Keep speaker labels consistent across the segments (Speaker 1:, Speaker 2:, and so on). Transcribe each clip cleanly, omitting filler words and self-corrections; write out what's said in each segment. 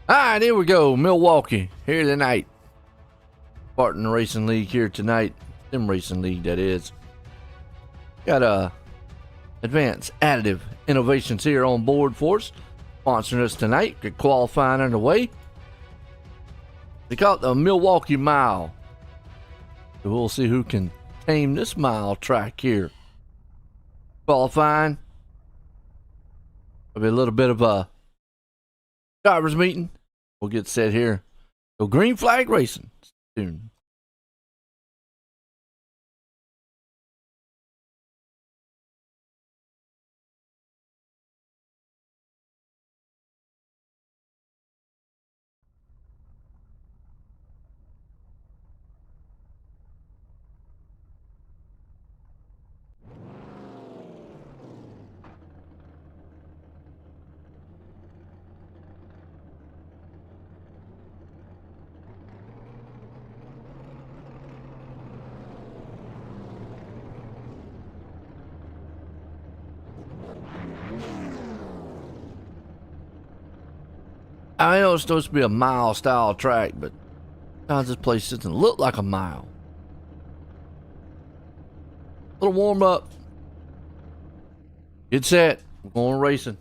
Speaker 1: All right, here we go. Milwaukee here tonight. Spartan Racing League here tonight. Sim Racing League, that is. Got advanced additive innovations here on board for us. Sponsoring us tonight. Get qualifying underway. They call it the Milwaukee Mile. So we'll see who can tame this mile track here. Qualifying. There'll be a little bit of a drivers meeting. We'll get set here. So green flag racing soon. I know it's supposed to be a mile style track, but sometimes this place doesn't look like a mile. Little warm up. Get set. We're going racing.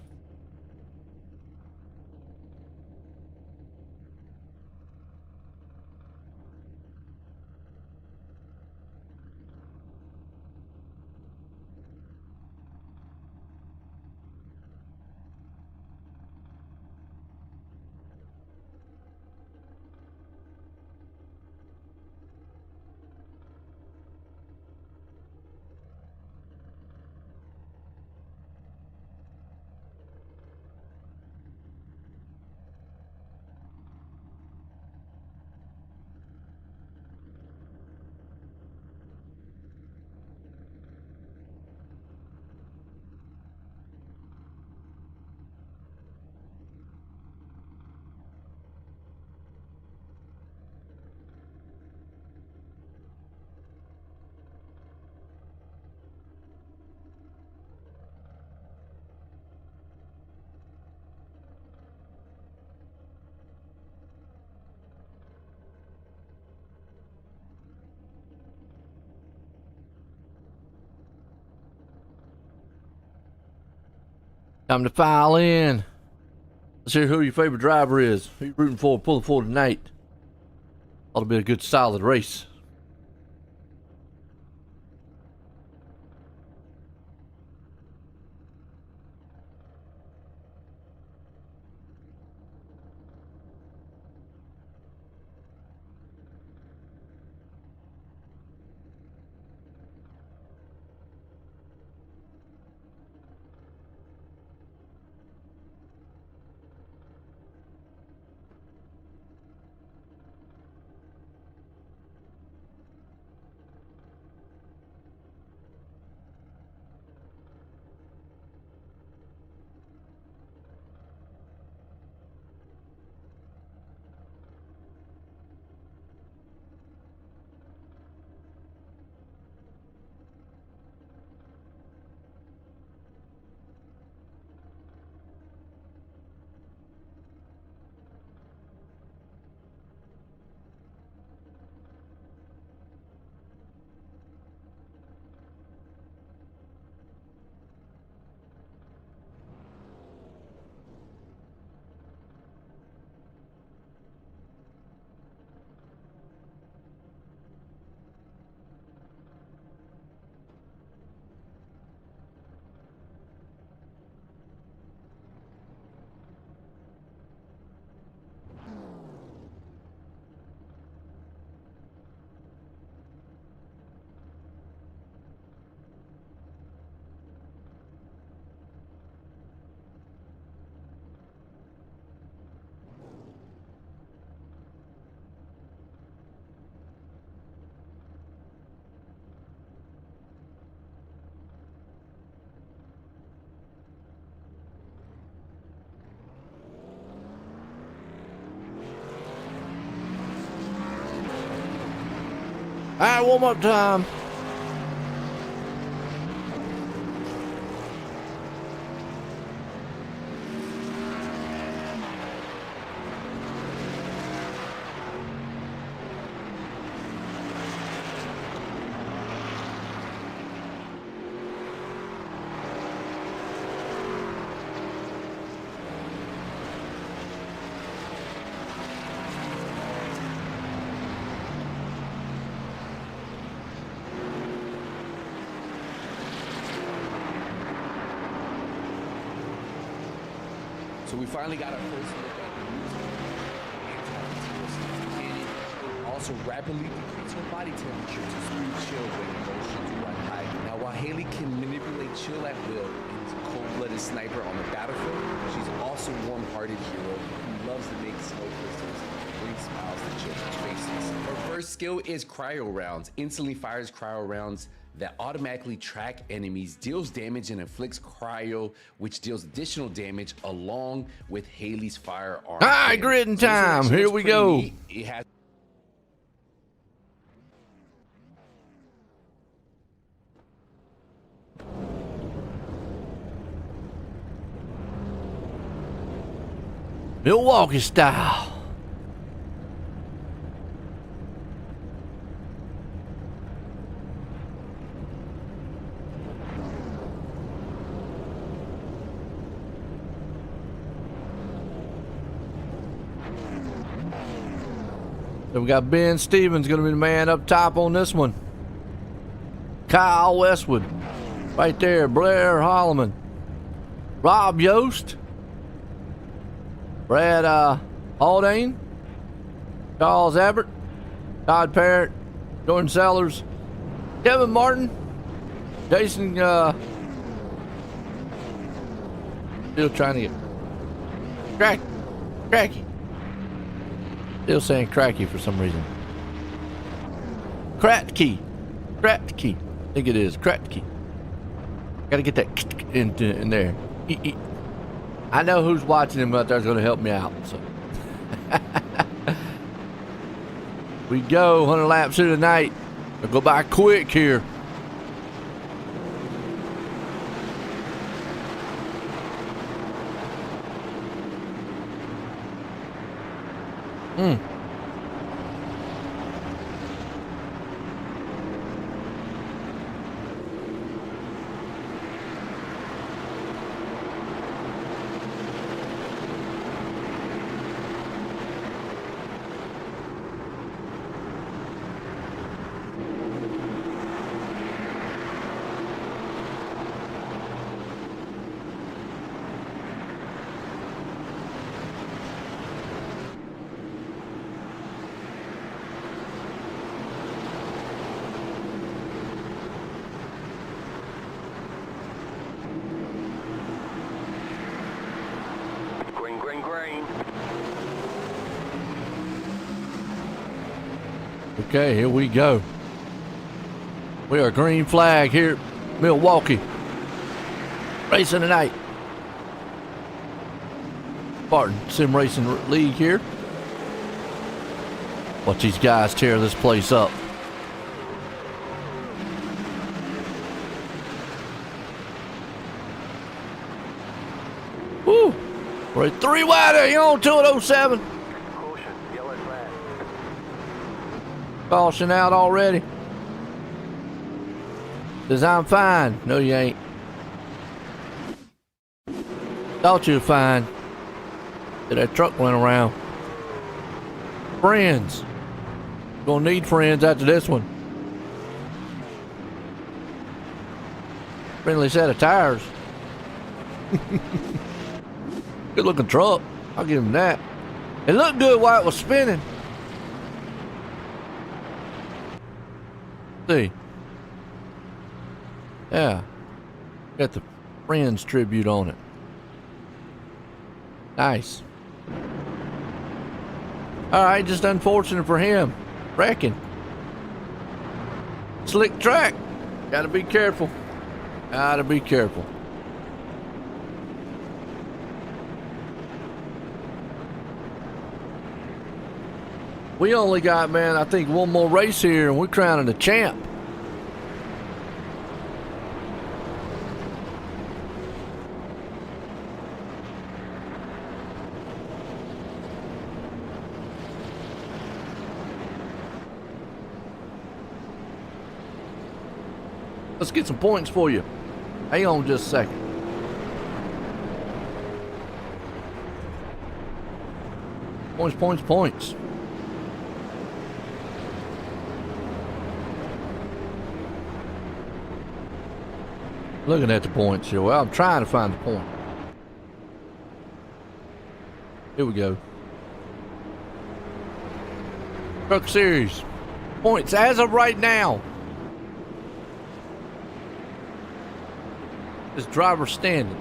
Speaker 1: Time to file in. Let's hear who your favorite driver is. Who you rooting for, pulling for tonight. Ought to be a good, solid race. All right, warm-up time.
Speaker 2: So we finally got our first look at the news. Also rapidly decrease her body temperature to smooth chill when emotions run high. Now while Haley can manipulate chill at will and is a cold-blooded sniper on the battlefield, she's also a warm-hearted hero who loves to make snow crystals and bring smiles to children's faces. Her first skill is cryo rounds. Instantly fires cryo rounds that automatically track enemies, deals damage, and inflicts cryo, which deals additional damage along with Haley's firearm.
Speaker 1: All right, gridding time. Here we go.
Speaker 2: It has
Speaker 1: Milwaukee style. So we got Ben Stevens going to be the man up top on this one. Kyle Westwood. Right there. Blair Holloman. Rob Yost. Brad Haldane. Charles Abbott. Todd Parrott. Jordan Sellers. Kevin Martin. Jason still trying to get cracky. Still saying cracky for some reason. Kratky. I think it is. Kratky. Gotta get that in there. I know who's watching him out there is going to help me out. So we go 100 laps through the night. It'll go by quick here. Okay, here we go. We are green flag here at Milwaukee. Racing tonight. Spartan Sim Racing League here. Watch these guys tear this place up. Woo! We're at 3 wide, you on 207.
Speaker 3: Caution, yellow flag.
Speaker 1: Caution out already. Says I'm fine. No, you ain't. Thought you were fine. Till that truck went around. Friends. Gonna need friends after this one. Friendly set of tires. Good looking truck. I'll give him that. It looked good while it was spinning. See. Yeah. Got the Friends tribute on it. Nice. Alright, just unfortunate for him. Wrecking. Slick track. Gotta be careful. Gotta be careful. We only got, man, I think one more race here and we're crowning the champ. Let's get some points for you. Hang on just a second. Points, points, points. Looking at the points here. Well, I'm trying to find the point. Here we go. Truck Series. Points as of right now. This driver standing.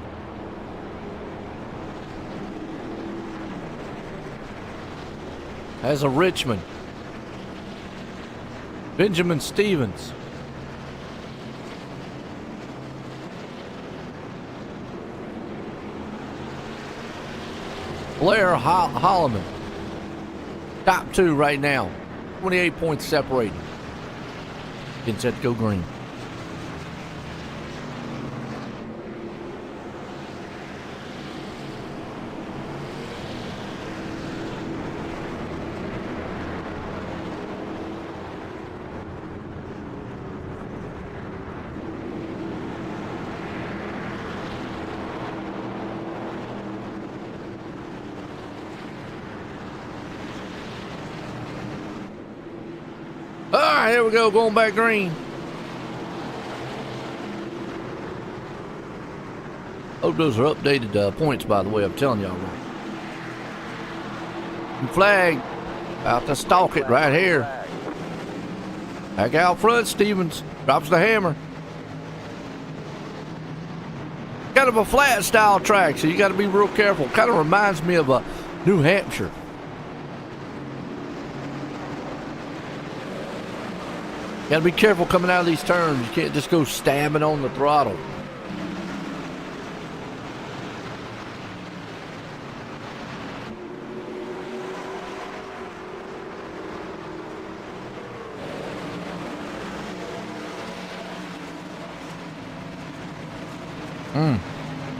Speaker 1: As a Richmond. Benjamin Stevens. Blair Holloman. Top 2 right now. 28 points separating. Getting set to go green. Alright, here we go, going back green. Hope those are updated points, by the way, I'm telling y'all right. Flag, about to stalk it right here. Back out front, Stevens drops the hammer. Kind of a flat style track, so you got to be real careful. Kind of reminds me of New Hampshire. Got to be careful coming out of these turns. You can't just go stabbing on the throttle.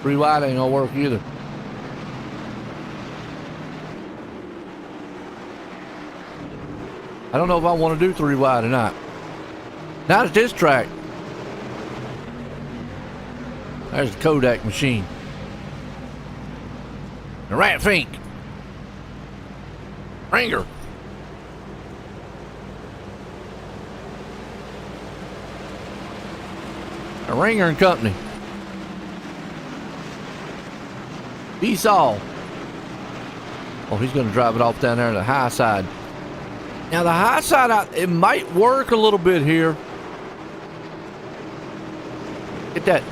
Speaker 1: Three wide ain't gonna work either. I don't know if I want to do 3 wide or not. Not at this track. There's the Kodak machine. The Rat Fink. Ringer. A Ringer and Company. Esau. Oh, he's going to drive it off down there to the high side. Now the high side, it might work a little bit here. Get that.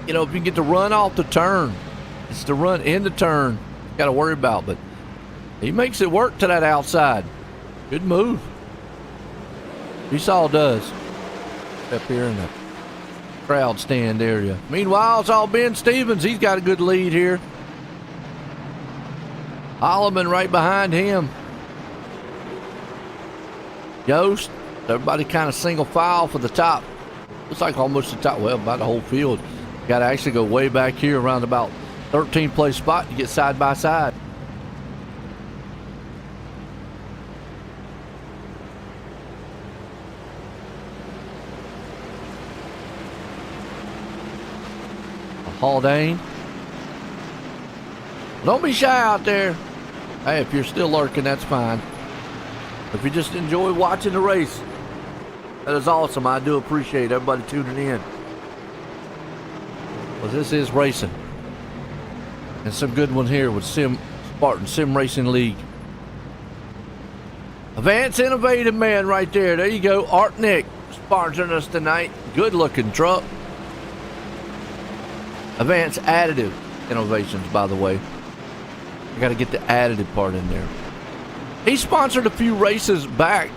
Speaker 1: You know, if you can get the run off the turn. It's the run in the turn. Got to worry about, but he makes it work to that outside. Good move. He all does. Up here in the crowd stand area. Meanwhile, it's all Ben Stevens. He's got a good lead here. Holloman right behind him. Yost, everybody kind of single file for the top. Looks like almost the top, well, about the whole field. Got to actually go way back here around about 13th place spot to get side by side. Haldane. Don't be shy out there. Hey, if you're still lurking, that's fine. If you just enjoy watching the race, that is awesome. I do appreciate everybody tuning in. Well, this is racing. And some good one here with Spartan Sim Racing League. Advanced Innovative Man right there. There you go. Art Nick sponsoring us tonight. Good looking truck. Advanced Additive Innovations, by the way. I got to get the additive part in there. He sponsored a few races back.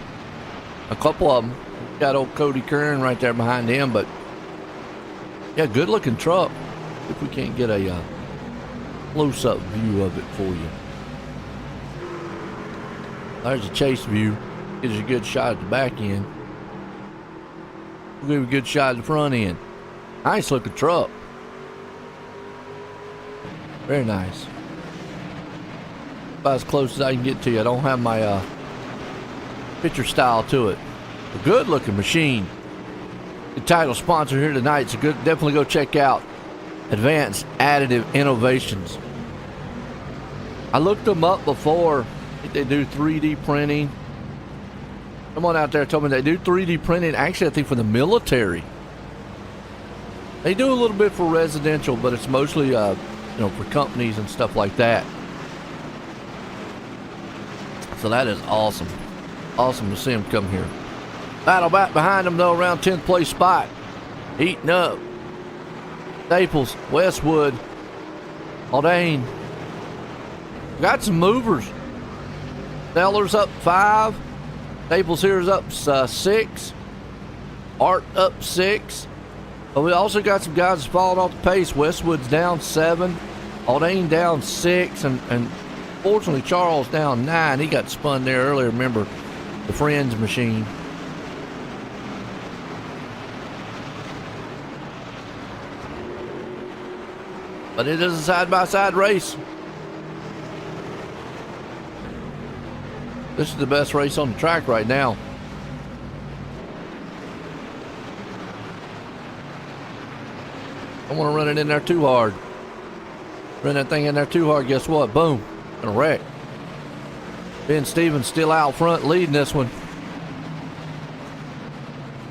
Speaker 1: A couple of them. Got old Cody Kern right there behind him, but yeah, good looking truck. If we can't get a close-up view of it for you. There's a chase view. Gives you a good shot at the back end. We'll give you a good shot at the front end. Nice looking truck. Very nice. About as close as I can get to you. I don't have my picture style to it. A good looking machine. The title sponsor here tonight, so good. Definitely go check out Advanced Additive Innovations. I looked them up before. I think they do 3D printing. Someone out there told me they do 3D printing. Actually, I think for the military. They do a little bit for residential, but it's mostly for companies and stuff like that. So that is awesome. Awesome to see him come here. Battle back behind him, though, around 10th place spot. Heating up. Staples, Westwood, Haldane. Got some movers. Sellers up 5. Staples here is up 6. Art up 6. But we also got some guys falling off the pace. Westwood's down 7. Haldane down 6. And fortunately, Charles down 9. He got spun there earlier. Remember, the Friends machine. But it is a side-by-side race. This is the best race on the track right now. Don't want to run it in there too hard. Run that thing in there too hard, guess what? Boom. Gonna wreck. Ben Stevens still out front leading this one.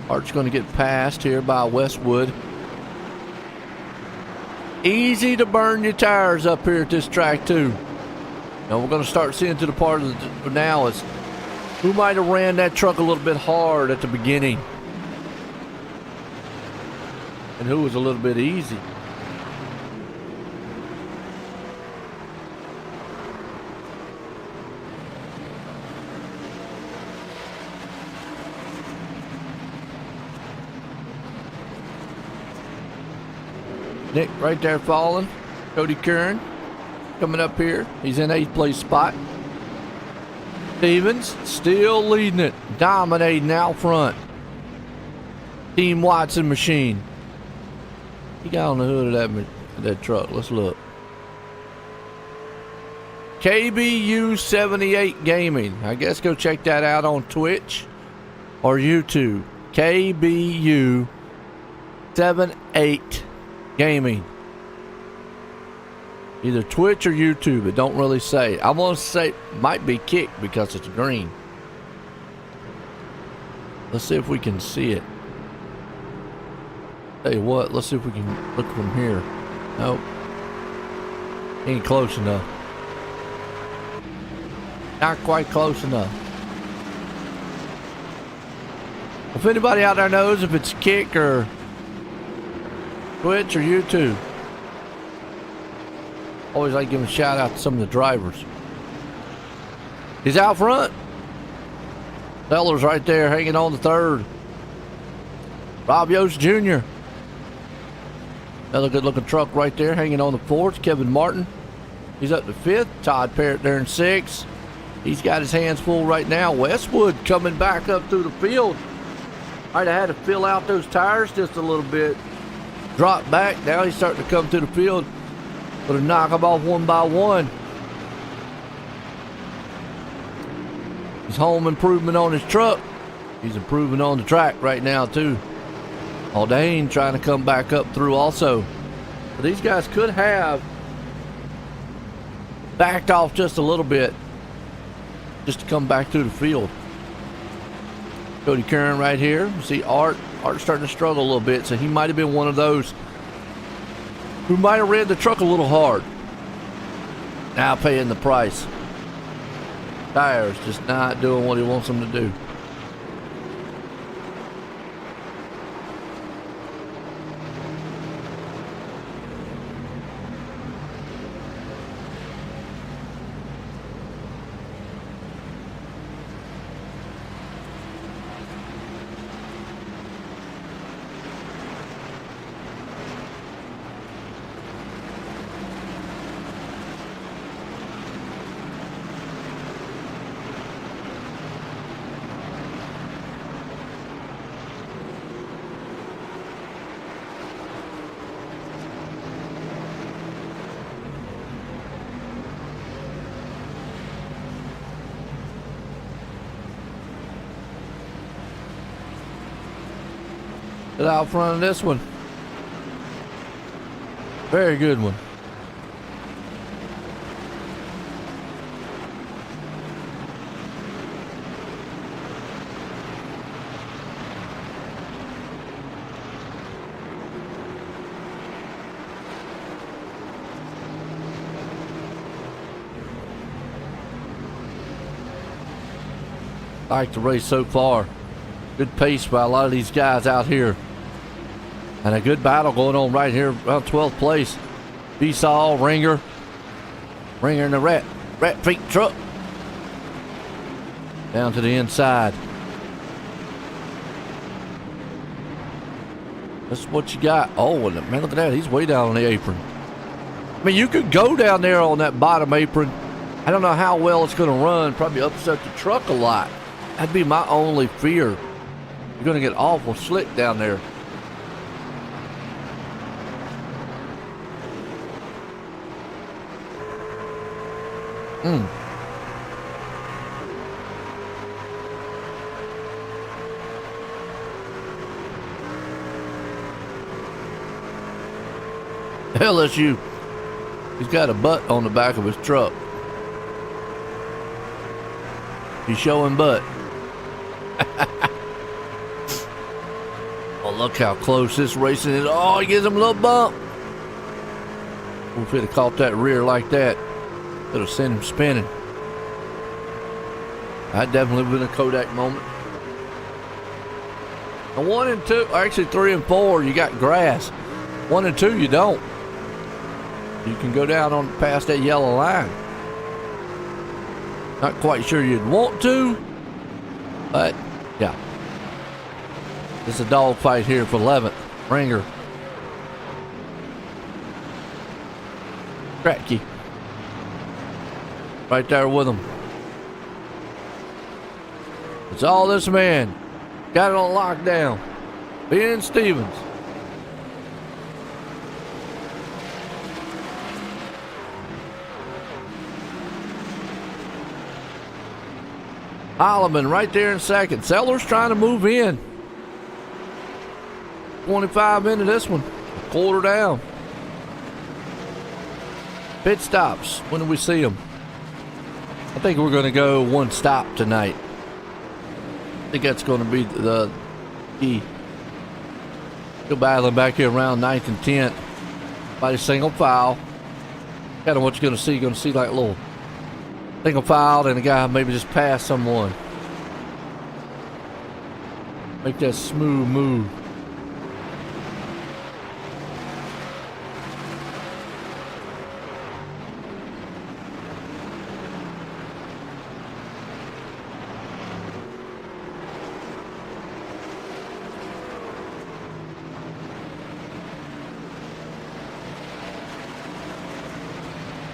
Speaker 1: Art's going to get passed here by Westwood. Easy to burn your tires up here at this track too. Now we're going to start seeing to the part of now is who might have ran that truck a little bit hard at the beginning and who was a little bit easy. Nick right there falling. Cody Kern coming up here. He's in 8th place spot. Stevens still leading it. Dominating out front. Team Watson machine. He got on the hood of that truck. Let's look. KBU 78 Gaming. I guess go check that out on Twitch or YouTube. KBU 78 Gaming. Either Twitch or YouTube. It don't really say. I want to say might be Kick because it's green. Let's see if we can see it. Tell you what, let's see if we can look from here. Nope. Ain't close enough. Not quite close enough. If anybody out there knows if it's Kick or Twitch or YouTube, always like giving a shout out to some of the drivers. He's out front. Sellers right there hanging on the third. Rob Yost Jr. Another good looking truck right there hanging on the fourth. Kevin Martin. He's up to fifth. Todd Parrott there in sixth. He's got his hands full right now. Westwood coming back up through the field. Might have had to fill out those tires just a little bit. Drop back. Now he's starting to come through the field. Going to knock them off one by one. He's home improvement on his truck. He's improving on the track right now too. Haldane trying to come back up through also. But these guys could have backed off just a little bit just to come back through the field. Cody Curran right here. You see Art's starting to struggle a little bit, so he might have been one of those who might have ran the truck a little hard. Now paying the price. Tires just not doing what he wants them to do. Out front of this one. Very good one. I like the race so far. Good pace by a lot of these guys out here. And a good battle going on right here around 12th place. Besaw, Ringer in the Rat Freak truck. Down to the inside. That's what you got. Oh, and man, look at that. He's way down on the apron. I mean, you could go down there on that bottom apron. I don't know how well it's going to run. Probably upset the truck a lot. That'd be my only fear. You're going to get awful slick down there. LSU. He's got a butt on the back of his truck. He's showing butt. Oh, look how close this racing is. Oh, he gives him a little bump. If he'd have caught that rear like that, could have sent him spinning. That definitely been a Kodak moment. And 1 and 2, actually 3 and 4, you got grass. 1 and 2, you don't. You can go down on past that yellow line. Not quite sure you'd want to, but yeah. It's a dogfight here for 11th. Ringer. Kratky. Right there with him. It's all this man. Got it on lockdown. Ben Stevens. Holloman right there in second. Sellers trying to move in. 25 into this one. Quarter down. Pit stops. When do we see them? I think we're going to go one stop tonight. I think that's going to be the key. Still battling back here around 9th and 10th. By the single file. Kind of what you're going to see. You're going to see like a little single file and a guy maybe just pass someone. Make that smooth move.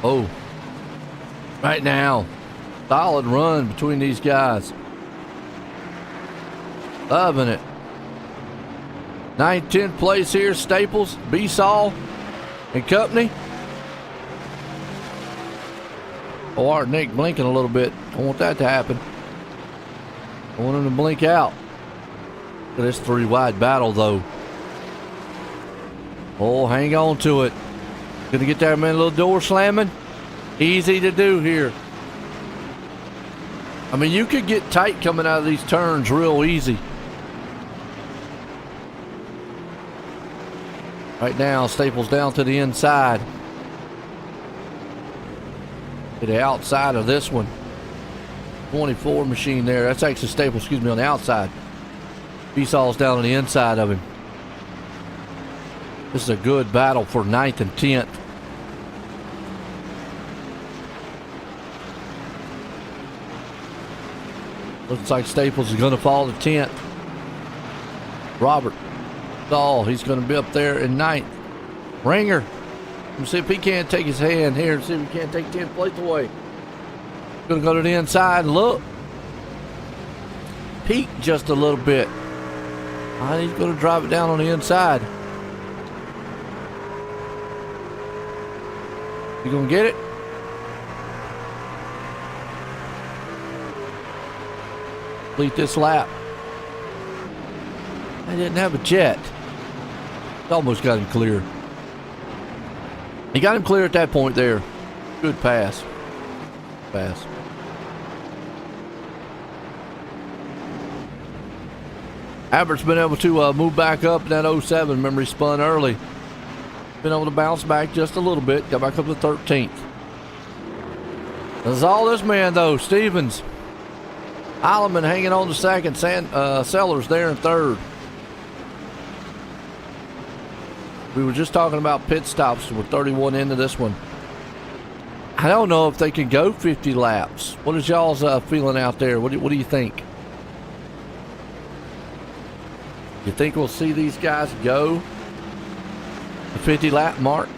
Speaker 1: Oh, right now, solid run between these guys. Loving it. 9th, 10th place here, Staples, B-Saw, and company. Oh, our Nick blinking a little bit. I want that to happen. I want him to blink out. Look at this 3-wide battle, though. Oh, hang on to it. Gonna get that man, little door slamming. Easy to do here. I mean, you could get tight coming out of these turns real easy. Right now, Staples down to the inside. To the outside of this one. 24 machine there. That's actually Staples, excuse me, on the outside. B-Saw's down on the inside of him. This is a good battle for 9th and 10th. Looks like Staples is going to fall to 10th. Robert Dahl, he's going to be up there in 9th. Ringer, let's see if he can't take his hand here and see if he can't take 10th place away. Going to go to the inside and look. Peek just a little bit. He's going to drive it down on the inside. You going to get it? Complete this lap. I didn't have a jet. Almost got him clear. He got him clear at that point there. Good pass. Pass. Albert's been able to move back up in that 07. Remember, he spun early. Been able to bounce back just a little bit. Got back up to 13th. That's all this man, though. Stevens. Heileman hanging on to second. Sellers there in third. We were just talking about pit stops with 31 into this one. I don't know if they can go 50 laps. What is y'all's feeling out there? What do you think? You think we'll see these guys go the 50 lap mark?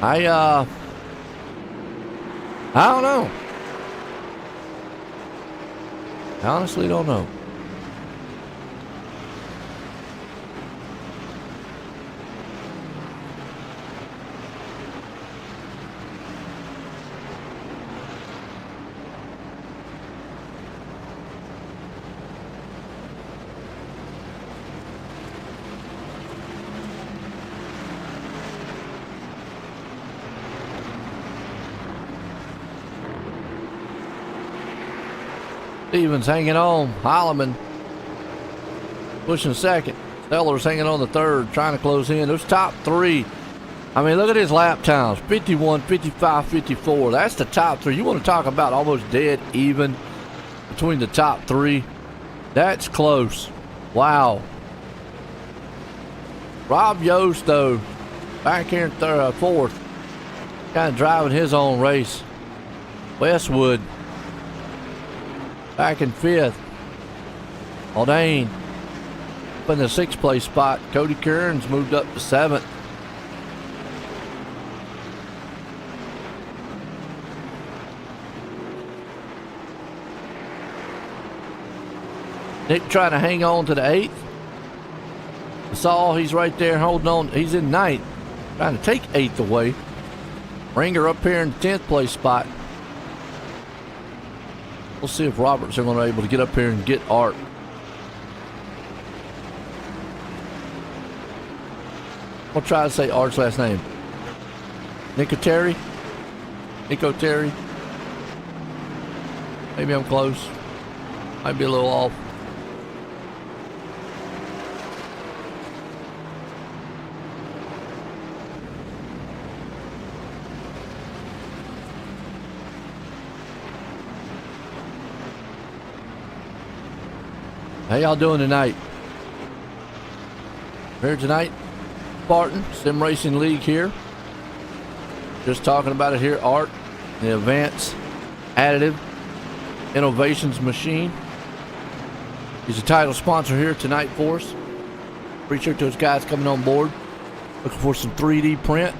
Speaker 1: I don't know. I honestly don't know. Stevens hanging on. Heileman pushing second. Sellers hanging on the third, trying to close in. Those top three. I mean, look at his lap times. 51, 55, 54. That's the top three. You want to talk about almost dead even between the top three. That's close. Wow. Rob Yost, though, back here in fourth. Kind of driving his own race. Westwood back in fifth. Aldane up in the 6th place spot. Cody Kearns moved up to 7th. Nick trying to hang on to the 8th. Saul, he's right there holding on. He's in 9th, trying to take 8th away. Ringer up here in the 10th place spot. We'll see if Roberts are going to be able to get up here and get Art. I'll try to say Art's last name. Nico Terry? Maybe I'm close. Might be a little off. How y'all doing tonight? Here tonight, Spartan, Sim Racing League here. Just talking about it here, Art, the Advanced Additive Innovations Machine. He's a title sponsor here tonight for us. Appreciate those guys coming on board. Looking for some 3D print.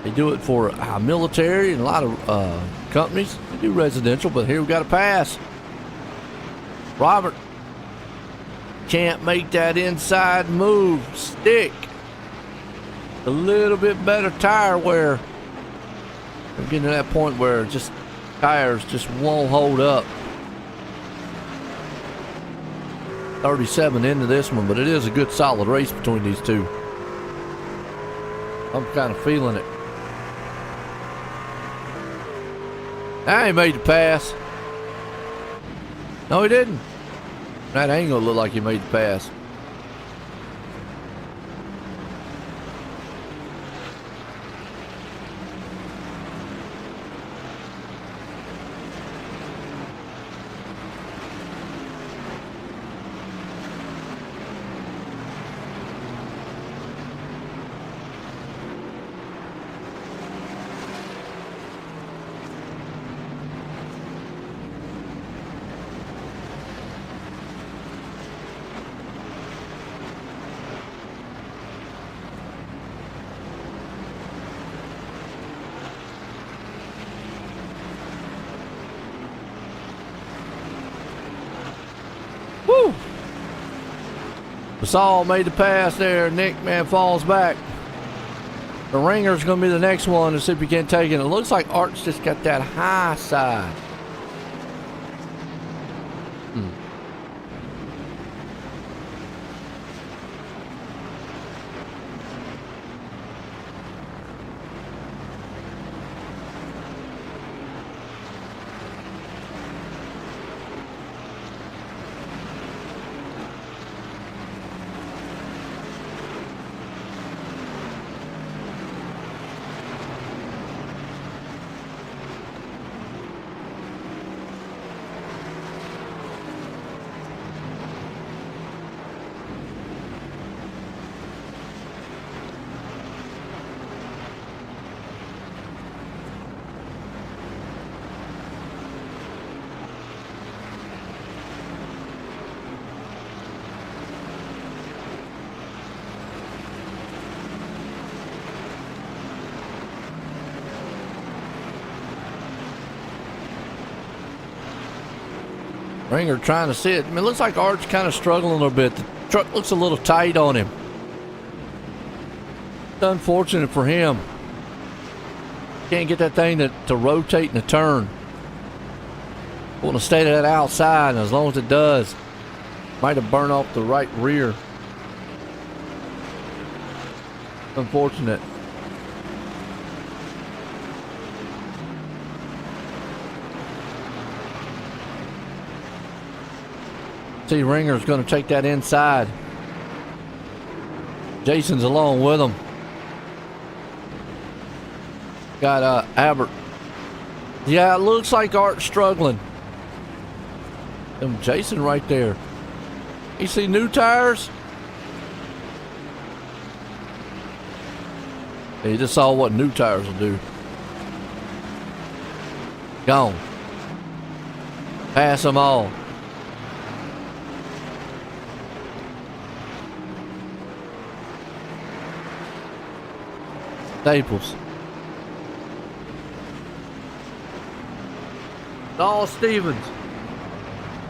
Speaker 1: They do it for military and a lot of companies. They do residential, but here we got a pass. Robert can't make that inside move stick. A little bit better tire wear. We're getting to that point where just tires just won't hold up. 37 into this one, but it is a good solid race between these two. I'm kind of feeling it. Now he made the pass. No, he didn't. That angle looked like he made the pass. Woo! Basal made the pass there. Nick, man, falls back. The Ringer's going to be the next one to see if he can take it. It looks like Art's just got that high side. Ringer trying to see it. I mean, it looks like Art's kind of struggling a little bit. The truck looks a little tight on him. It's unfortunate for him. Can't get that thing to rotate in a turn. Want to stay to that outside, and as long as it does, might have burned off the right rear. Unfortunate. See, Ringer's going to take that inside. Jason's along with him. Got Albert. Yeah, it looks like Art's struggling. And Jason right there. You see new tires? Yeah, you just saw what new tires will do. Gone. Pass them all. Staples. Dahl Stevens.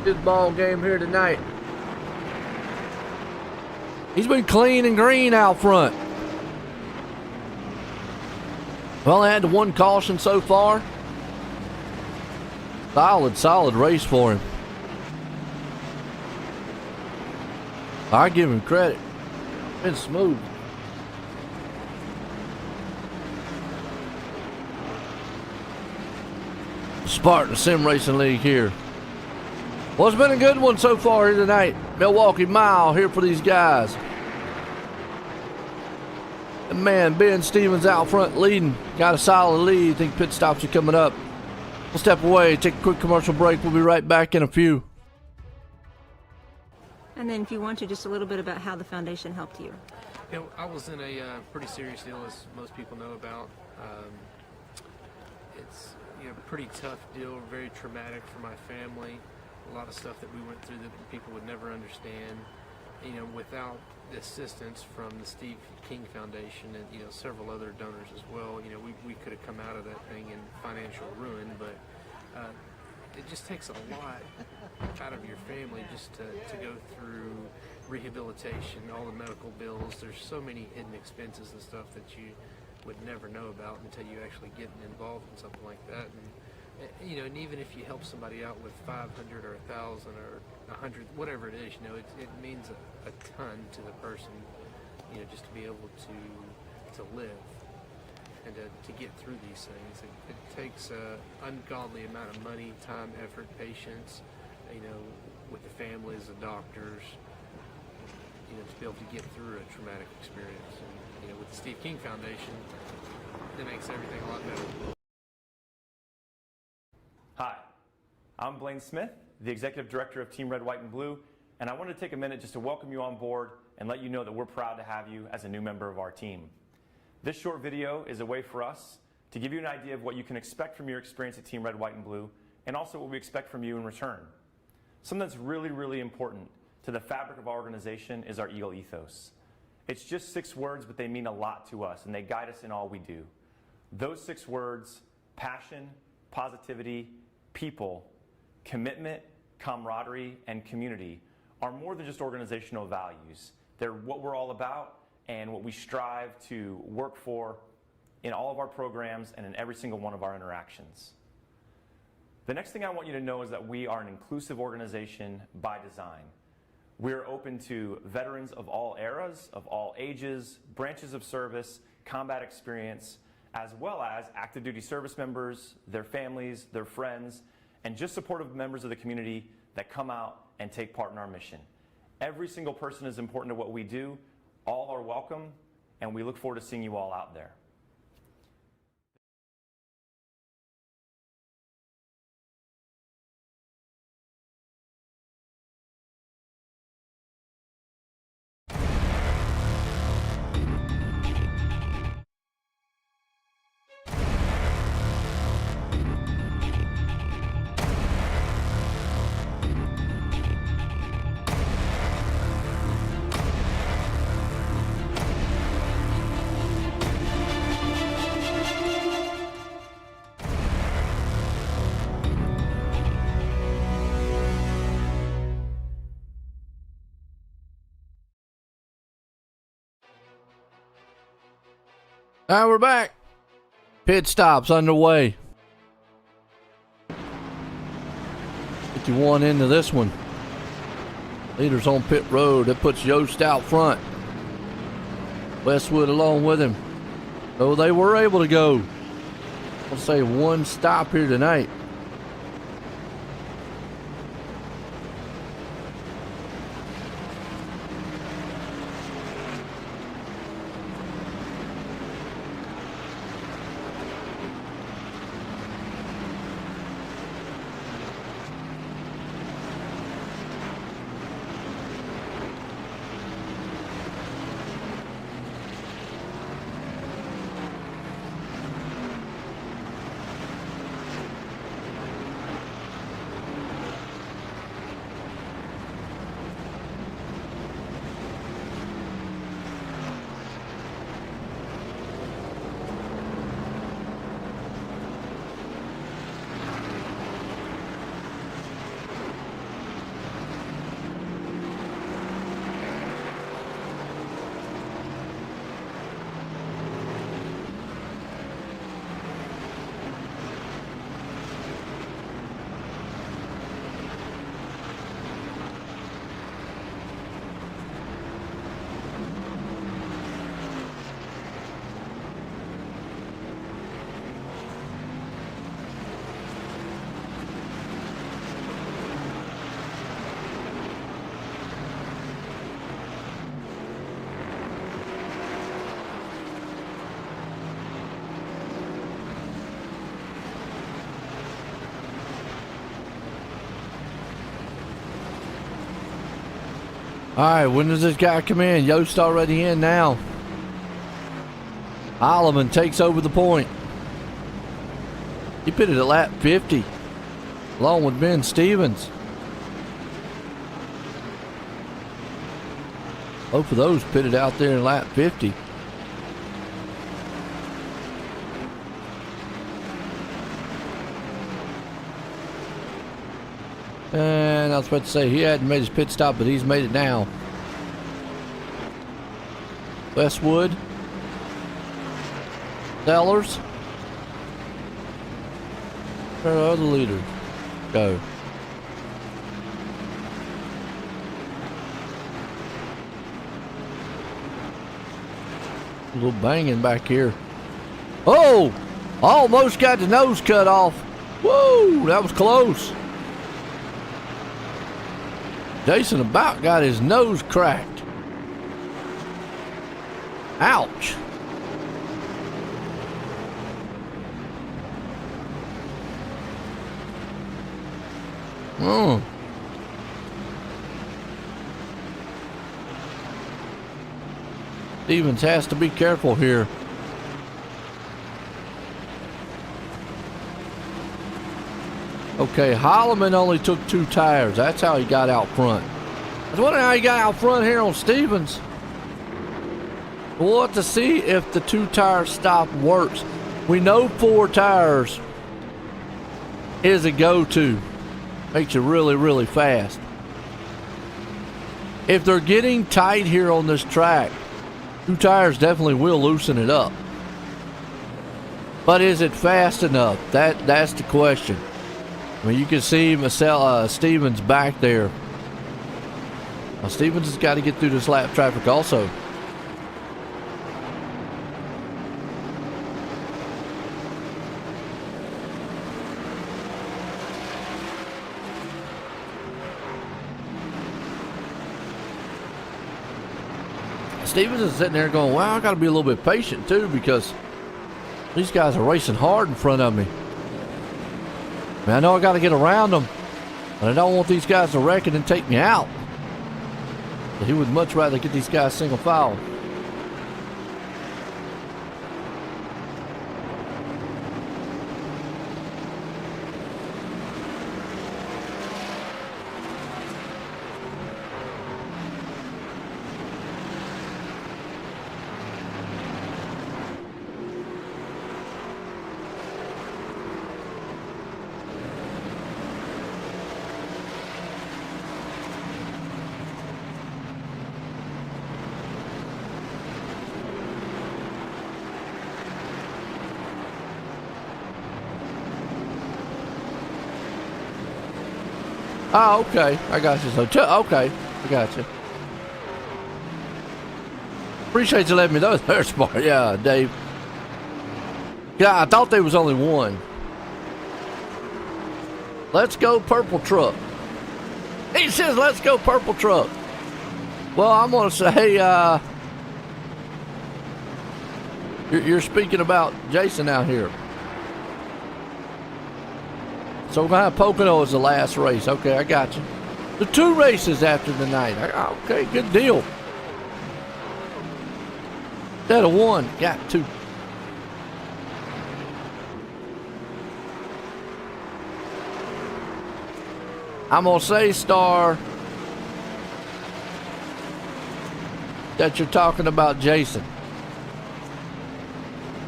Speaker 1: His ball game here tonight. He's been clean and green out front. Well, they had the one caution so far. Solid race for him. I give him credit. Been smooth. Spartan Sim Racing League here. Well, it's been a good one so far here tonight. Milwaukee Mile here for these guys. And man, Ben Stevens out front leading. Got a solid lead. I think pit stops are coming up. We'll step away, take a quick commercial break. We'll be right back in a few.
Speaker 4: And then if you want to, just a little bit about how the foundation helped you.
Speaker 5: You know, I was in a pretty serious deal, as most people know about. It's pretty tough deal, very traumatic for my family. A lot of stuff that we went through that people would never understand. without the assistance from the Steve King Foundation and several other donors as well, we could have come out of that thing in financial ruin. But it just takes a lot out of your family just to go through rehabilitation, all the medical bills. There's so many hidden expenses and stuff that you would never know about until you actually get involved in something like that. And and even if you help somebody out with 500 or 1,000 or 100, whatever it is, it means a ton to the person, just to be able to live and to get through these things. It takes an ungodly amount of money, time, effort, patience, with the families, the doctors, to be able to get through a traumatic experience. And, with the Steve King Foundation, that makes everything a lot better.
Speaker 6: Hi, I'm Blaine Smith, the Executive Director of Team Red, White, and Blue, and I wanted to take a minute just to welcome you on board and let you know that we're proud to have you as a new member of our team. This short video is a way for us to give you an idea of what you can expect from your experience at Team Red, White, and Blue, and also what we expect from you in return. Something that's really, really important to the fabric of our organization is our Eagle ethos. It's just 6 words, but they mean a lot to us, and they guide us in all we do. Those 6 words: passion, positivity, people, commitment, camaraderie, and community are more than just organizational values. They're what we're all about and what we strive to work for in all of our programs and in every single one of our interactions. The next thing I want you to know is that we are an inclusive organization by design. We're open to veterans of all eras, of all ages, branches of service, combat experience, as well as active duty service members, their families, their friends, and just supportive members of the community that come out and take part in our mission. Every single person is important to what we do. All are welcome, and we look forward to seeing you all out there.
Speaker 1: All right, we're back. Pit stops underway. 51 into this one. Leaders on pit road. That puts Yost out front. Westwood along with him. So they were able to go, I'll say, 1 stop here tonight. All right, when does this guy come in? Yost already in now. Holloman takes over the point. He pitted at lap 50, along with Ben Stevens. Both of those pitted out there in lap 50. And I was about to say he hadn't made his pit stop, but he's made it now. Westwood. Sellers. Where are the other leaders? Go. A little banging back here. Oh! Almost got the nose cut off. Whoa! That was close. Jason about got his nose cracked. Ouch. Oh. Stevens has to be careful here. Okay, Holloman only took 2 tires. That's how he got out front. I was wondering how he got out front here on Stevens. We'll have to see if the 2-tire stop works. We know 4 tires is a go-to. Makes you really, really fast. If they're getting tight here on this track, 2 tires definitely will loosen it up. But is it fast enough? That's the question. I mean, you can see Stevens back there. Now, Stevens has got to get through this lap traffic also. Stevens is sitting there going, wow, I got to be a little bit patient too, because these guys are racing hard in front of me. I mean, I know I got to get around them, but I don't want these guys to wreck it and take me out. But he would much rather get these guys single file. Oh, okay. I got you. So, okay. I got you. Appreciate you letting me know there, Spartan. Yeah, Dave. Yeah, I thought there was only one. Let's go, purple truck. He says, let's go, purple truck. Well, I'm going to say, you're speaking about Jason out here. So we're going to have Pocono as the last race. Okay, I got you. The 2 races after the night. Okay, good deal. Instead of 1, got 2. I'm going to say, Star, that you're talking about Jason.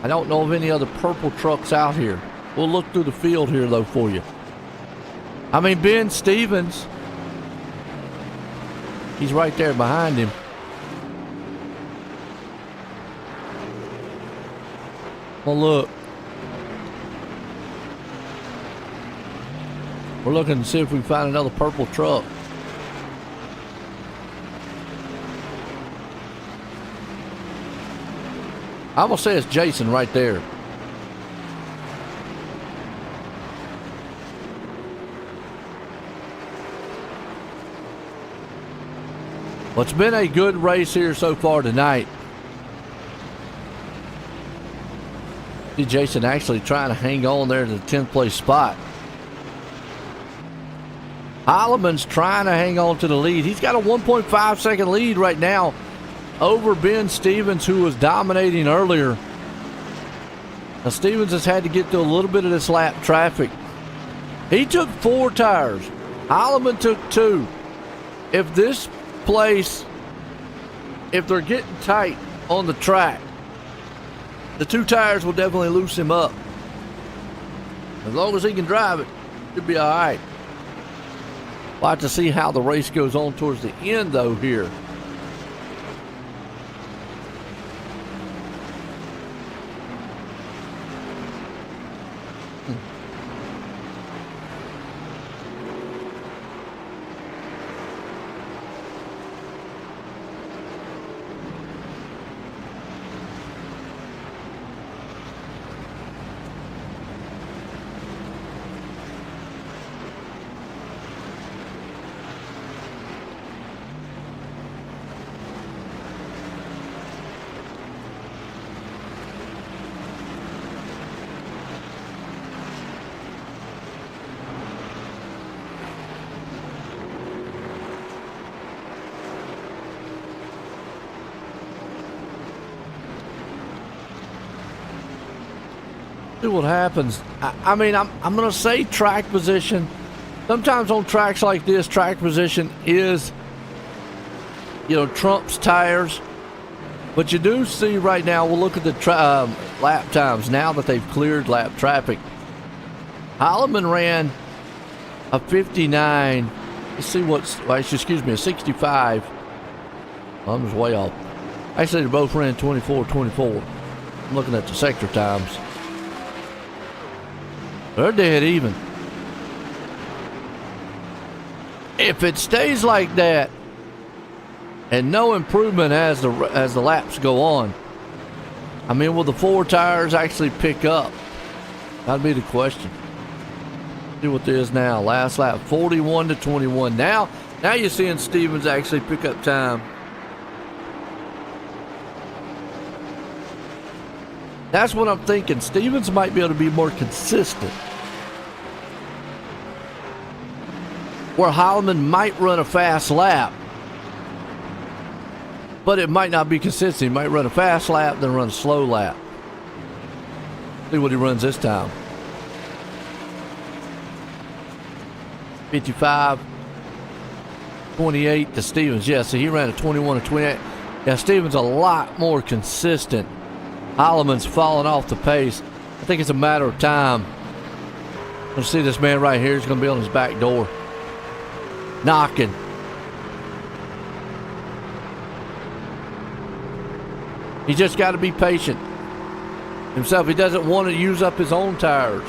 Speaker 1: I don't know of any other purple trucks out here. We'll look through the field here, though, for you. I mean, Ben Stevens, he's right there behind him. Well, look. We're looking to see if we can find another purple truck. I'm going to say it's Jason right there. Well, it's been a good race here so far tonight. See Jason actually trying to hang on there to the 10th place spot. Holloman's trying to hang on to the lead. He's got a 1.5 second lead right now over Ben Stevens, who was dominating earlier. Now Stevens has had to get through a little bit of this lap traffic. He took 4 tires. Holloman took 2. If this place if they're getting tight on the track, the 2 tires will definitely loosen him up. As long as he can drive it, he'll be all right. We'll have to see how the race goes on towards the end, though, here. See what happens. I mean, I'm going to say track position. Sometimes on tracks like this, track position is, trumps tires. But you do see right now, we'll look at the lap times now that they've cleared lap traffic. Holloman ran a 59. Let's see a 65. Well, I'm just way off. Actually, they both ran 24. I'm looking at the sector times. They're dead even. If it stays like that and no improvement as the laps go on, I mean, will the 4 tires actually pick up? That'd be the question. See what this is now. Last lap, 41-21. Now you're seeing Stevens actually pick up time. That's what I'm thinking. Stevens might be able to be more consistent. Where Holloman might run a fast lap, but it might not be consistent. He might run a fast lap, then run a slow lap. See what he runs this time. 55, 28 to Stevens. Yeah, so he ran a 21-28. Yeah, Stevens a lot more consistent. Holloman's falling off the pace. I think it's a matter of time. You'll see this man right here. He's going to be on his back door. Knocking. He just got to be patient himself. He doesn't want to use up his own tires.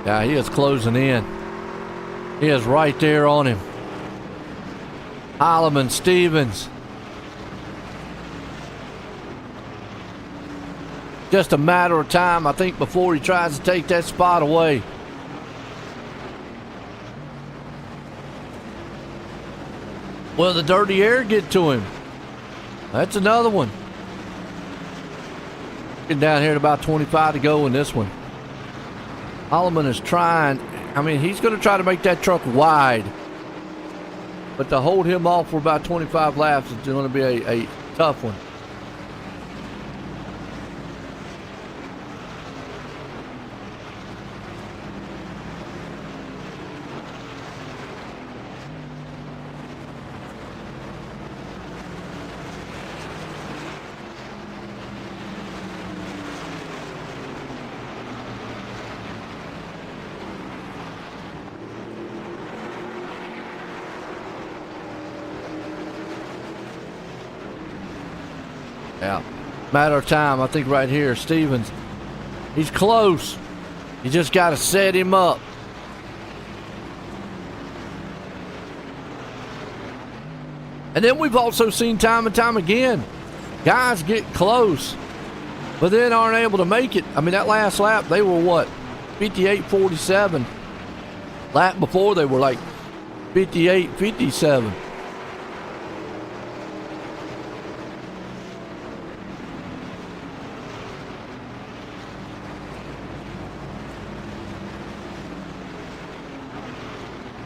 Speaker 1: Yeah, he is closing in. He is right there on him. Holloman, Stevens. Just a matter of time, I think, before he tries to take that spot away. Will the dirty air get to him? That's another one. Getting down here at about 25 to go in this one. Holloman is trying. I mean, he's going to try to make that truck wide. But to hold him off for about 25 laps is going to be a tough one. Yeah, matter of time. I think right here, Stevens, he's close. You just got to set him up. And then we've also seen time and time again, Guys get close, but then aren't able to make it. I mean, that last lap, they were what? 58.47. Lap before, they were like 58.57.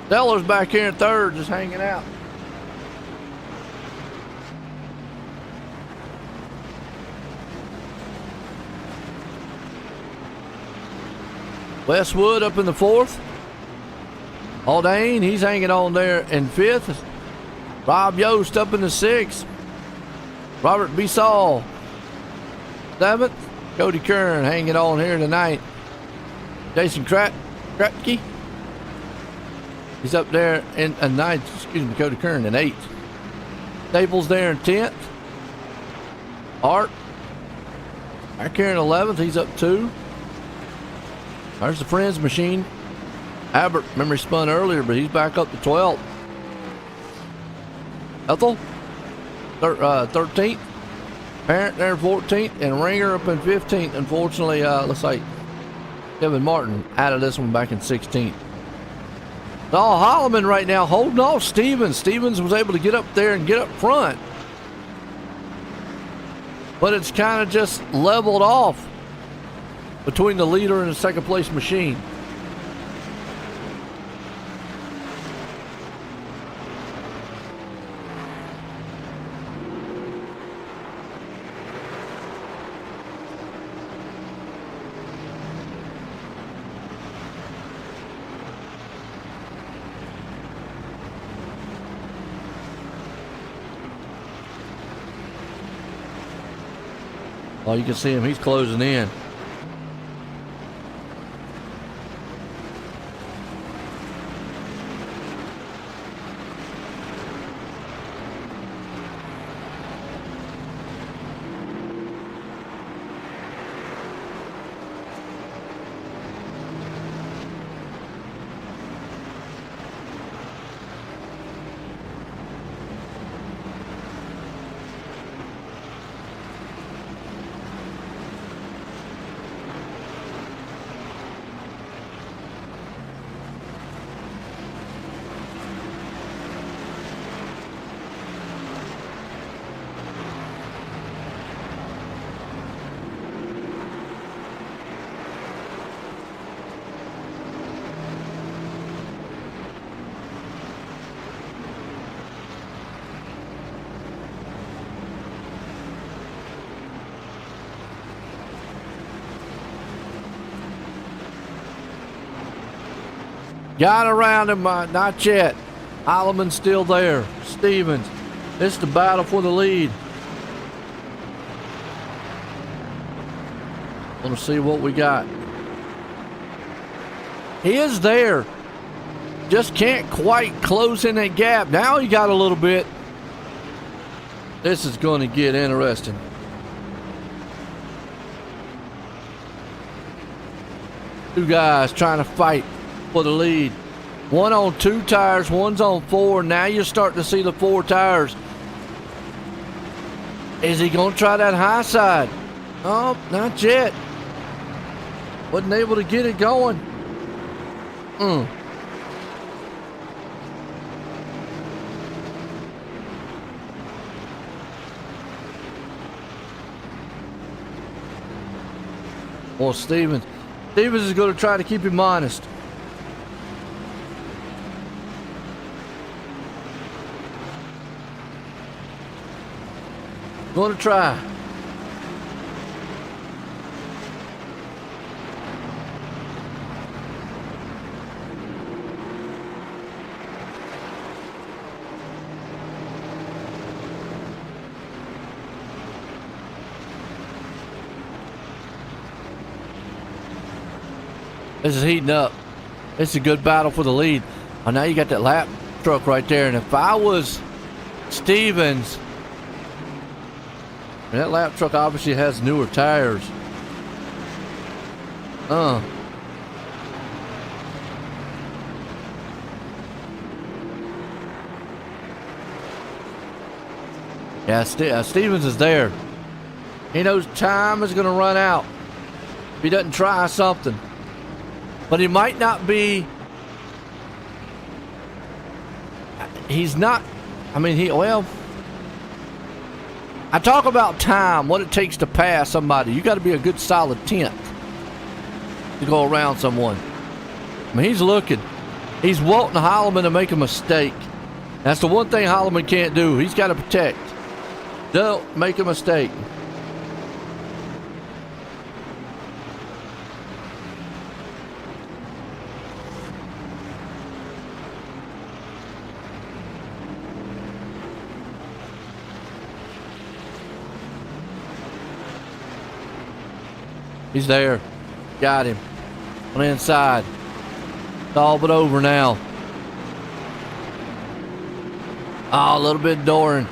Speaker 1: Stellar's back here in third, just hanging out. Westwood up in the fourth. Aldane, he's hanging on there in fifth. Rob Yost up in the sixth. Robert Bisall, seventh. Cody Kern hanging on here tonight. Jason Kratke, he's up there in ninth. Excuse me, Cody Kern in eighth. Staples there in 10th. Art back here in 11th. He's up 2. There's the Friends machine. Albert, remember he spun earlier, but he's back up to 12th. Ethel, 13th. Parent there 14th. And Ringer up in 15th. Unfortunately, looks like Kevin Martin added this one back in 16th. Oh, Holloman right now holding off Stevens. Stevens was able to get up there and get up front. But it's kind of just leveled off between the leader and the second place machine. Oh, you can see him, he's closing in. Got around him, not yet. Holloman's still there. Stevens, it's the battle for the lead. Want to see what we got. He is there. Just can't quite close in that gap. Now he got a little bit. This is going to get interesting. Two guys trying to fight for the lead. One on 2 tires, one's on 4. Now you're starting to see the 4 tires. Is he going to try that high side? Oh, not yet. Wasn't able to get it going. Well, Stevens is going to try to keep him honest. Going to try. This is heating up. It's a good battle for the lead. Oh, now you got that lap truck right there. And if I was Stevens, and that lap truck obviously has newer tires. Yeah, Stevens is there. He knows time is going to run out if he doesn't try something. But he might not be. He's not. I mean, I talk about time, what it takes to pass somebody. You got to be a good solid 10th to go around someone. I mean, he's looking. He's wanting Holloman to make a mistake. That's the one thing Holloman can't do. He's got to protect. Don't make a mistake. He's there. Got him. On the inside. It's all but over now. Oh, a little bit Doran.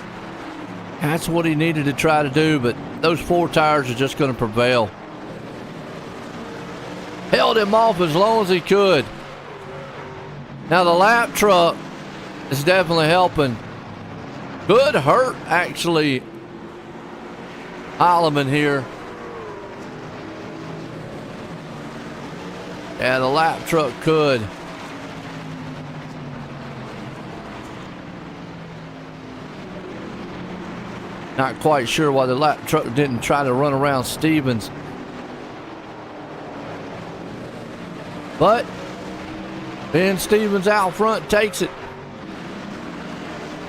Speaker 1: That's what he needed to try to do, but those 4 tires are just going to prevail. Held him off as long as he could. Now the lap truck is definitely helping. Could hurt, actually, Holloman here. Yeah, the lap truck could. Not quite sure why the lap truck didn't try to run around Stevens. But Ben Stevens out front takes it.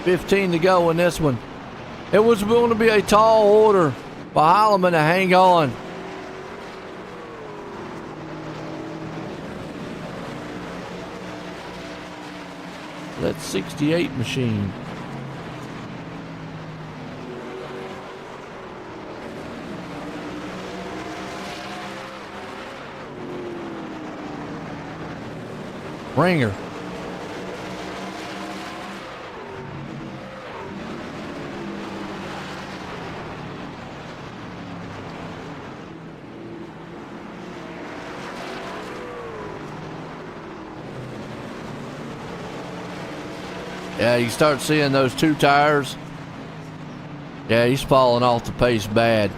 Speaker 1: 15 to go in this one. It was going to be a tall order for Holloman to hang on. That 68 machine. Ringer. Yeah, you start seeing those 2 tires. Yeah, he's falling off the pace bad.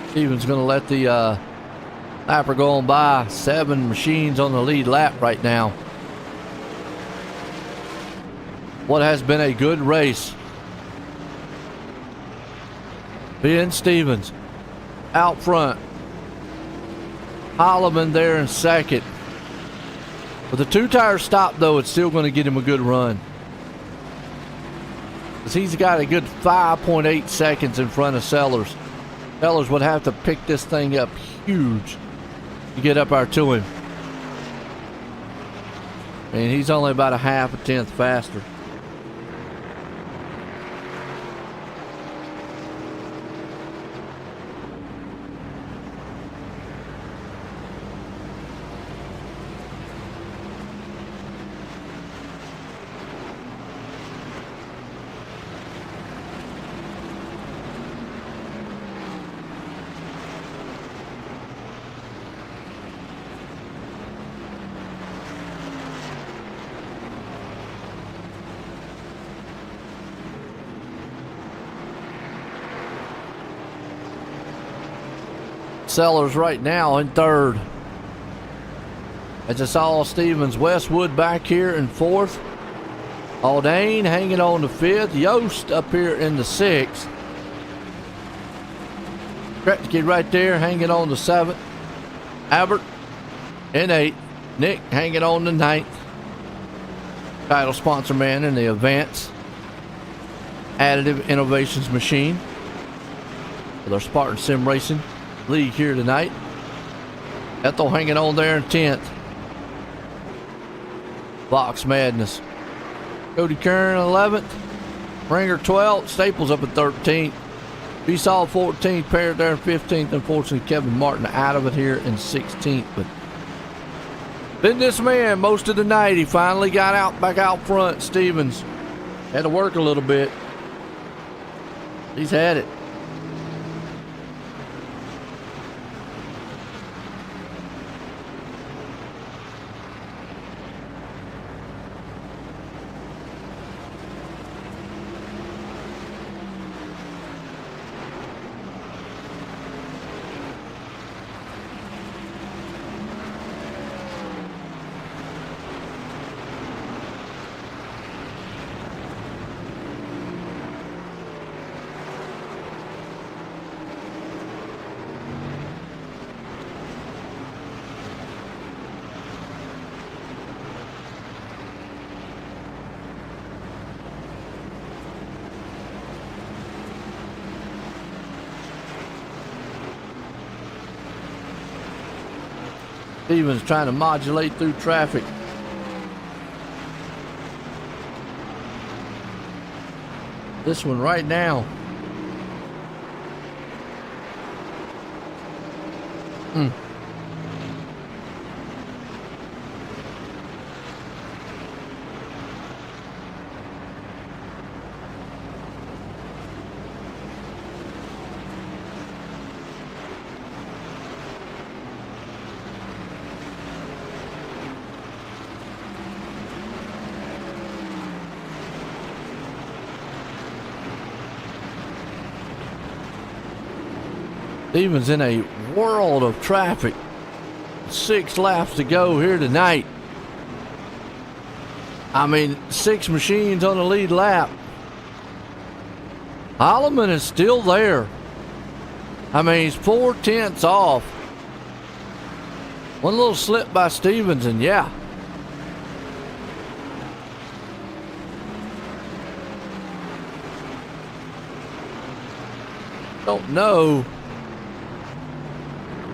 Speaker 1: Stevens going to let the lapper go on by. 7 machines on the lead lap right now. What has been a good race. Ben Stevens out front. Holloman there in second. With the 2 tires stop, though, it's still going to get him a good run. Because he's got a good 5.8 seconds in front of Sellers. Sellers would have to pick this thing up huge to get up there to him. And he's only about a half a tenth faster. Sellers right now in third. As it's all Stevens. Westwood back here in fourth. Aldane hanging on to fifth. Yost up here in the sixth. Kretschke right there hanging on to seventh. Albert in eighth. Nick hanging on to ninth. Title sponsor man in the Advance Additive Innovations machine with our Spartan Sim Racing League here tonight. Ethel hanging on there in 10th. Box Madness. Cody Kern 11th. Ringer 12th. Staples up at 13th. Besaw 14th. Parrott there in 15th. Unfortunately, Kevin Martin out of it here in 16th. But been this man most of the night. He finally got out back out front. Stevens had to work a little bit. He's had it. Stevens trying to modulate through traffic. This one right now. Stevens in a world of traffic. 6 laps to go here tonight. I mean, 6 machines on the lead lap. Holloman is still there. I mean, he's 4/10 off. One little slip by Stevens, and yeah. Don't know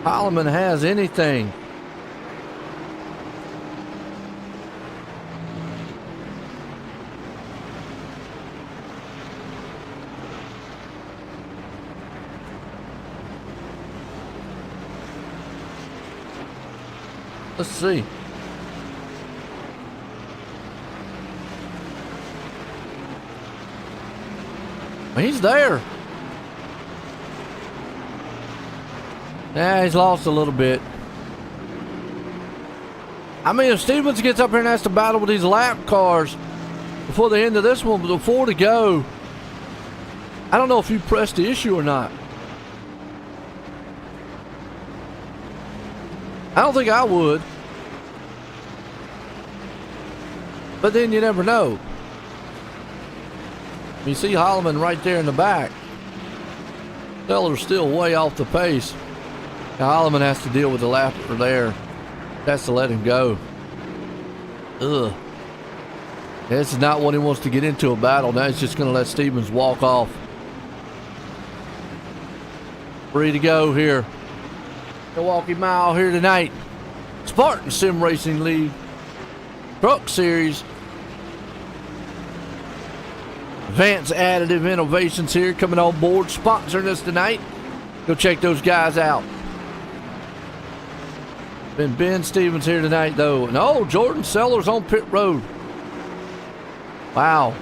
Speaker 1: Holloman has anything. Let's see. He's there. Yeah, he's lost a little bit. I mean, if Stevens gets up here and has to battle with these lap cars before the end of this one, with 4 to go, I don't know if you pressed the issue or not. I don't think I would. But then you never know. You see Holloman right there in the back. Seller's still way off the pace. Now Holloman has to deal with the lapper there. That's to let him go. Ugh. This is not what he wants to get into a battle. Now he's just going to let Stevens walk off. Free to go here. Milwaukee Mile here tonight. Spartan Sim Racing League. Truck Series. Advanced Additive Innovations here coming on board, sponsoring us tonight. Go check those guys out. Been Ben Stevens here tonight, though. No, Jordan Sellers on pit road. Wow.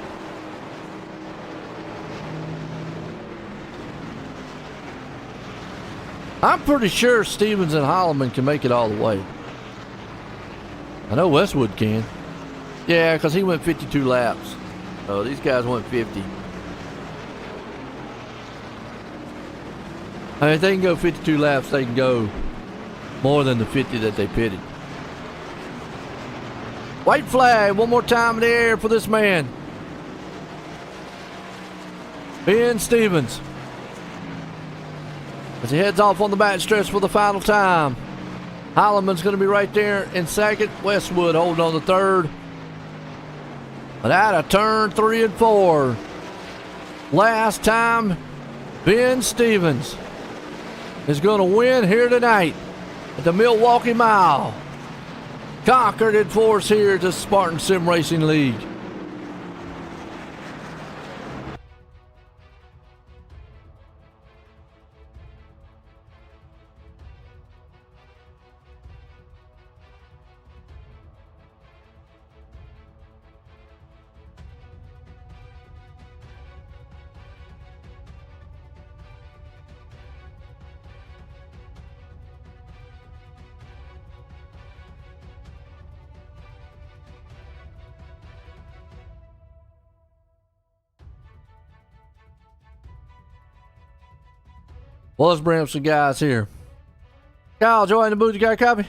Speaker 1: I'm pretty sure Stevens and Holloman can make it all the way. I know Westwood can. Yeah, because he went 52 laps. Oh, these guys went 50. I mean, if they can go 52 laps, they can go more than the 50 that they pitted. White flag one more time in the air for this man. Ben Stevens. As he heads off on the back stretch for the final time. Holloman's going to be right there in second. Westwood holding on the third. But out of turn 3 and 4. Last time, Ben Stevens is going to win here tonight at the Milwaukee Mile. Conquered in force here at the Spartan Sim Racing League. Well, let's bring up some guys here. Kyle, Joy in the booth, you got a copy?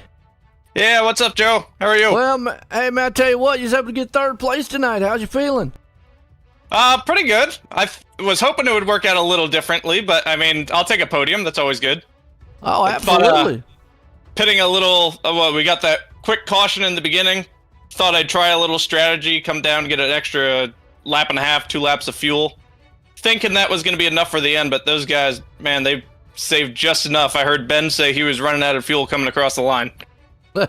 Speaker 7: Yeah, what's up, Joe? How are you?
Speaker 1: Well, hey, man, I tell you what, you was able to get third place tonight. How's you feeling?
Speaker 7: Pretty good. I was hoping it would work out a little differently, but I mean, I'll take a podium. That's always good.
Speaker 1: Oh, absolutely.
Speaker 7: Pitting a little, well, we got that quick caution in the beginning. Thought I'd try a little strategy, come down, get an extra lap and a half, 2 laps of fuel. Thinking that was going to be enough for the end, but those guys, man, they saved just enough. I heard Ben say he was running out of fuel coming across the line.
Speaker 1: Well,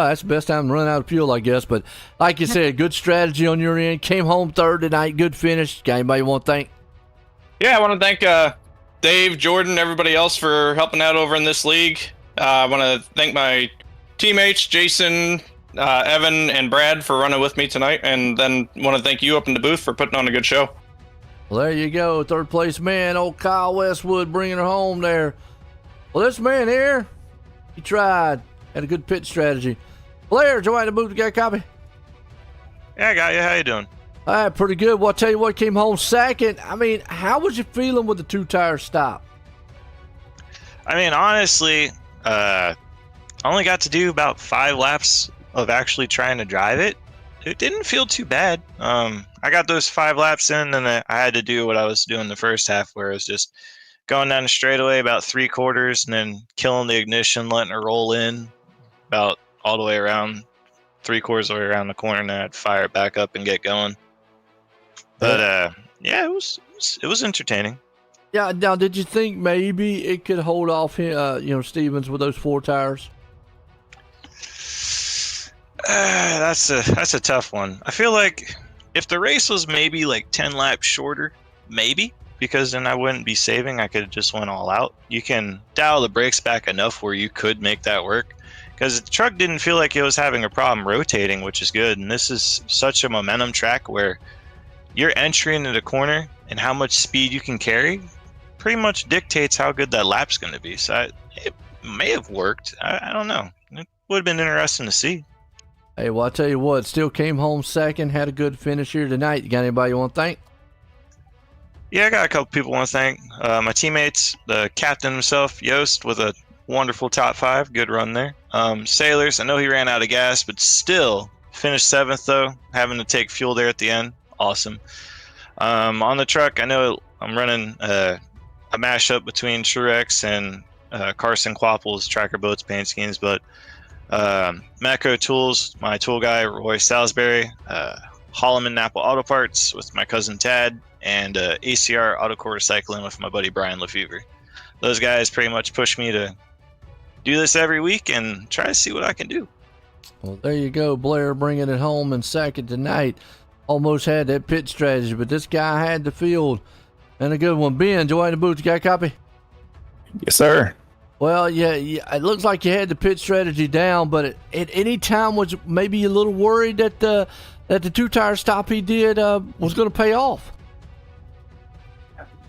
Speaker 1: that's the best time to run out of fuel, I guess. But like you said, good strategy on your end. Came home third tonight. Good finish. Got anybody you want to thank?
Speaker 7: Yeah, I want to thank Dave, Jordan, everybody else for helping out over in this league. I want to thank my teammates, Jason, Evan, and Brad for running with me tonight. And then want to thank you up in the booth for putting on a good show.
Speaker 1: Well, there you go. Third place man, old Kyle Westwood, bringing her home there. Well, this man here, he tried. Had a good pit strategy. Blair, join the booth. You got a copy?
Speaker 8: Yeah, I got you. How you doing?
Speaker 1: All right, pretty good. Well, I'll tell you what, came home second. I mean, how was you feeling with the two-tire stop?
Speaker 8: I mean, honestly, I only got to do about 5 laps of actually trying to drive it. It didn't feel too bad. I got those 5 laps in, and I had to do what I was doing the first half, where it was just going down the straightaway about 3/4 and then killing the ignition, letting it roll in about all the way around, 3/4 of the way around the corner, and then I'd fire it back up and get going. But yeah, it was entertaining.
Speaker 1: Yeah. Now, did you think maybe it could hold off, Stevens with those 4 tires?
Speaker 8: That's a tough one. I feel like if the race was maybe like 10 laps shorter, maybe, because then I wouldn't be saving. I could have just went all out. You can dial the brakes back enough where you could make that work, because the truck didn't feel like it was having a problem rotating, which is good. And this is such a momentum track where your entry into the corner and how much speed you can carry pretty much dictates how good that lap's going to be. So it may have worked. I don't know. It would have been interesting to see.
Speaker 1: Hey, well, I'll tell you what, still came home second, had a good finish here tonight. You got anybody you want to thank?
Speaker 8: Yeah, I got a couple people I want to thank. My teammates, the captain himself, Yost, with a wonderful top 5. Good run there. Sailors, I know he ran out of gas, but still finished 7th, though, having to take fuel there at the end. Awesome. On the truck, I know I'm running a mashup between Truex and Carson Quapple's Tracker Boats paint schemes, but Macro Tools, my tool guy, Roy Salisbury, Holloman Napa Auto Parts with my cousin Tad, and ACR Auto Core Recycling with my buddy Brian Lefevre. Those guys pretty much push me to do this every week and try to see what I can do.
Speaker 1: Well, there you go. Blair bringing it home in second tonight. Almost had that pit strategy, but this guy had the field. And a good one. Ben, join the booth. You got a copy?
Speaker 9: Yes, sir.
Speaker 1: Well, yeah, it looks like you had the pit strategy down, but at any time was maybe a little worried that the 2-tire stop he did was going to pay off.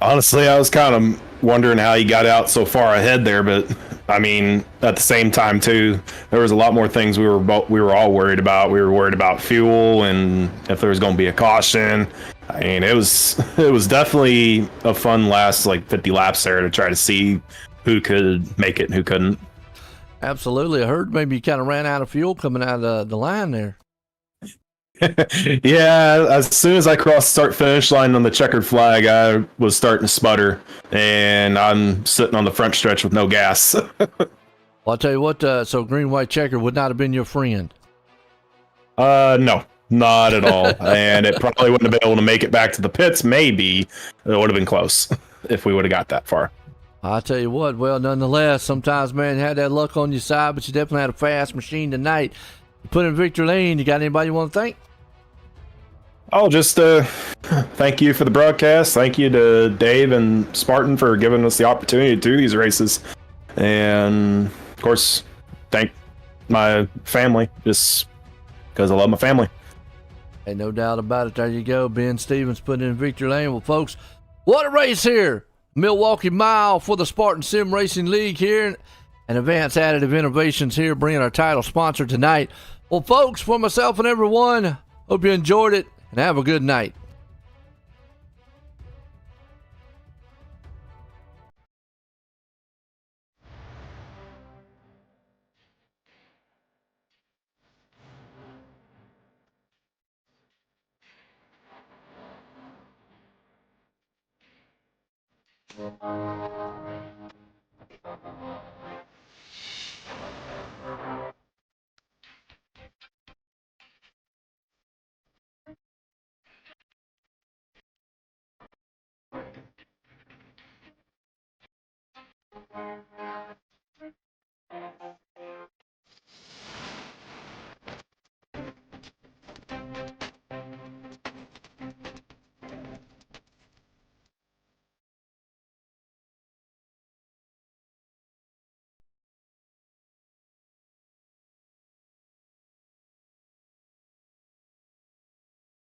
Speaker 9: Honestly, I was kind of wondering how he got out so far ahead there, but I mean, at the same time too, there was a lot more things we were all worried about. We were worried about fuel and if there was going to be a caution. I mean, it was definitely a fun last like 50 laps there to try to see who could make it and who couldn't.
Speaker 1: Absolutely. I heard maybe you kind of ran out of fuel coming out of the line there.
Speaker 9: Yeah, as soon as I crossed start finish line on the checkered flag, I was starting to sputter, and I'm sitting on the front stretch with no gas.
Speaker 1: Well, I'll tell you what, so green, white checker would not have been your friend.
Speaker 9: No, not at all. And it probably wouldn't have been able to make it back to the pits. Maybe it would have been close if we would have got that far.
Speaker 1: I'll tell you what, well, nonetheless, sometimes, man, you had that luck on your side, but you definitely had a fast machine tonight. You put in victory lane. You got anybody you want to thank?
Speaker 9: Oh, just thank you for the broadcast. Thank you to Dave and Spartan for giving us the opportunity to do these races. And, of course, thank my family, just because I love my family.
Speaker 1: Hey, no doubt about it. There you go. Ben Stevens putting in victory lane. Well, folks, what a race here. Milwaukee Mile for the Spartan Sim Racing League here. And Advanced Additive Innovations here bringing our title sponsor tonight. Well, folks, for myself and everyone, hope you enjoyed it. And have a good night.